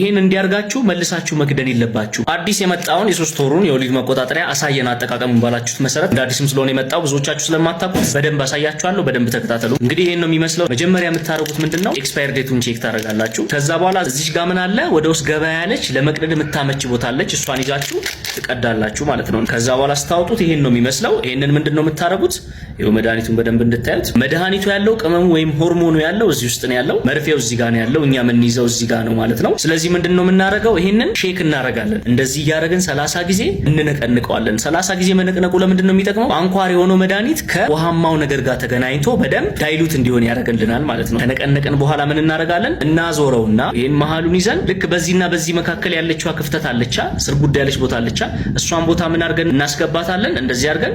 ይሄን እንዲያርጋችሁ መልሳችሁ መክደን ይለባችሁ። አዲስ የመጣውን የ3 ወሩን የወሊድ መቆጣጠሪያ አሳየን አጠቃቀሙን ባላችሁት መሰረት እንደ አዲስም ስለሆነ የመጣው ብዙዎቻችሁ ስለማታውቁት በደንብ አሳያችኋለሁ። በደንብ ተከታተሉ። እንግዲህ ይሄን ነው የሚመስለው። መጀመሪያ የምታረጉት ምንድነው ኤክስፓየር ዴቱን ቼክ ታረጋላችሁ። ከዛ በኋላ እዚህ ጋር ምን አለ ወደ ውስጥ ገባ ያለች ለመቅደድ የምታመች ቦታ አለች። እሷን ይዛችሁ ትቀዳላችሁ ማለት ነው። ከዛ በኋላ ስታወጡት ይሄን ነው የሚመስለው። ይሄንን ምንድነው የምታረጉት? ይሄው መድኃኒቱን በደንብ እንድታዩት። መድኃኒቱ ያለው ቅመሙ ወይም ሆርሞኑ ያለው እዚህ ውስጥ ነው ያለው። መርፌው እዚህ ጋር ነው ያለው። እኛ ምን ይዘው እዚህ ጋር ነው ማለት ነው። ስለዚህ ምንድነው የምናረገው? ይሄንን ሼክ እናረጋለን። እንደዚህ ያረጋግን 30 ጊዜ እንነቀንቀዋለን። 30 ጊዜ መነቅነቁ ለምንድነው የሚጠቅመው? አንኳር የሆነው መድኃኒት ከውሃማው ነገር ጋር ተገናኝቶ በደንብ ዳይሉት እንዲሆን ያደርግልናል ማለት ነው። ከነቀነቀን በኋላ ምን እናረጋለን? እናዞረውና ይሄን መሃሉን ይዘን ልክ በዚህና በዚህ መካከል ያለችዋ ክፍተት አለቻ፣ ስርጉድ ያለች ቦታ አለቻ፣ እሷን ቦታ ምን አድርገን እናስገባታለን? እንደዚህ አድርገን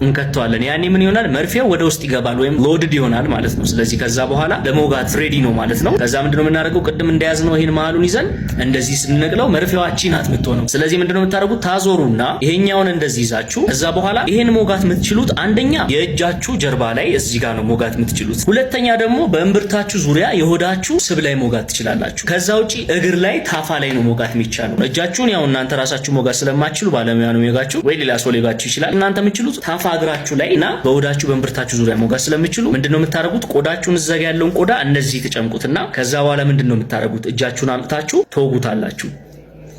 እንከተዋለን። ያኔ ምን ይሆናል? መርፌው ወደ ውስጥ ይገባል ወይም ሎድድ ይሆናል ማለት ነው። ስለዚህ ከዛ በኋላ ለመውጋት ሬዲ ነው ማለት ነው። ከዛ ምንድነው የምናደርገው? ቅድም እንደያዝነው ይሄን መሃሉን ይዘን እንደዚህ ስንነቅለው መርፌው አቺን አትምትሆነው። ስለዚህ ምንድነው የምታደርጉት? ታዞሩና ይሄኛውን እንደዚህ ይዛችሁ ከዛ በኋላ ይሄን መውጋት የምትችሉት አንደኛ የእጃችሁ ጀርባ ላይ እዚህ ጋር ነው መውጋት የምትችሉት። ሁለተኛ ደግሞ በእምብርታችሁ ዙሪያ የሆዳችሁ ስብ ላይ መውጋት ትችላላችሁ። ከዛ ውጪ እግር ላይ ታፋ ላይ ነው መውጋት የሚቻለው። እጃችሁን ያው እናንተ ራሳችሁ መውጋት ስለማትችሉ ባለሙያ ነው የሚወጋችሁ ወይ ሌላ ሰው ሊወጋችሁ ይችላል። እናንተ የምትችሉት ታፋ እግራችሁ ላይ እና በሆዳችሁ በእምብርታችሁ ዙሪያ መውጋት ስለምትችሉ ምንድነው የምታረጉት? ቆዳችሁን እዛጋ ያለውን ቆዳ እንደዚህ ትጨምቁትና ከዛ በኋላ ምንድነው የምታረጉት? እጃችሁን አምጥታችሁ ተወጉታላችሁ።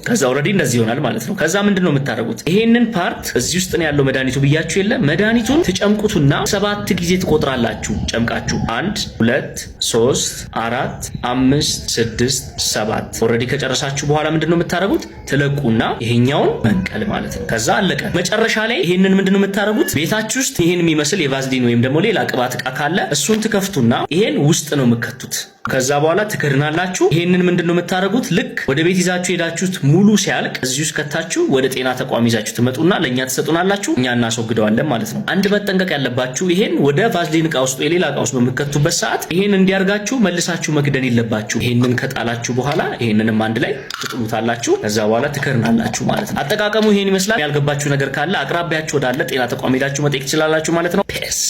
ከዛ ኦሬዲ እንደዚህ ይሆናል ማለት ነው። ከዛ ምንድነው የምታረጉት? ይሄንን ፓርት እዚህ ውስጥ ነው ያለው መድኃኒቱ ብያችሁ የለ መድኃኒቱን ትጨምቁቱና 7 ጊዜ ትቆጥራላችሁ። ጨምቃችሁ 1 2 3 4 5 6 7 ኦሬዲ ከጨረሳችሁ በኋላ ምንድነው የምታረጉት? ትለቁና ይሄኛውን መንቀል ማለት ነው። ከዛ አለቀ። መጨረሻ ላይ ይሄንን ምንድነው የምታረጉት? ቤታችሁ ውስጥ ይሄን የሚመስል የቫዝሊን ወይም ደግሞ ሌላ ቅባት ዕቃ ካለ እሱን ትከፍቱና ይሄን ውስጥ ነው የምትከቱት። ከዛ በኋላ ትከድናላችሁ። ይሄንን ምንድነው የምታረጉት? ልክ ወደ ቤት ይዛችሁ ሄዳችሁት ሙሉ ሲያልቅ እዚህ ውስጥ ከታችሁ ወደ ጤና ተቋም ይዛችሁ ትመጡና ለኛ ትሰጡናላችሁ። እኛ እናስወግደዋለን ማለት ነው። አንድ መጠንቀቅ ያለባችሁ ይሄን ወደ ቫዝሊን ዕቃ ውስጥ የሌላ ዕቃ ውስጥ በምትከቱበት ሰዓት ይሄን እንዲያርጋችሁ መልሳችሁ መክደን የለባችሁ። ይሄንን ከጣላችሁ በኋላ ይሄንንም አንድ ላይ ትጥሉታላችሁ። ከዛ በኋላ ትከድናላችሁ ማለት ነው። አጠቃቀሙ ይሄን ይመስላል። ያልገባችሁ ነገር ካለ አቅራቢያችሁ ወዳለ ጤና ተቋም ሄዳችሁ መጠየቅ ትችላላችሁ ማለት ነው። ፒስ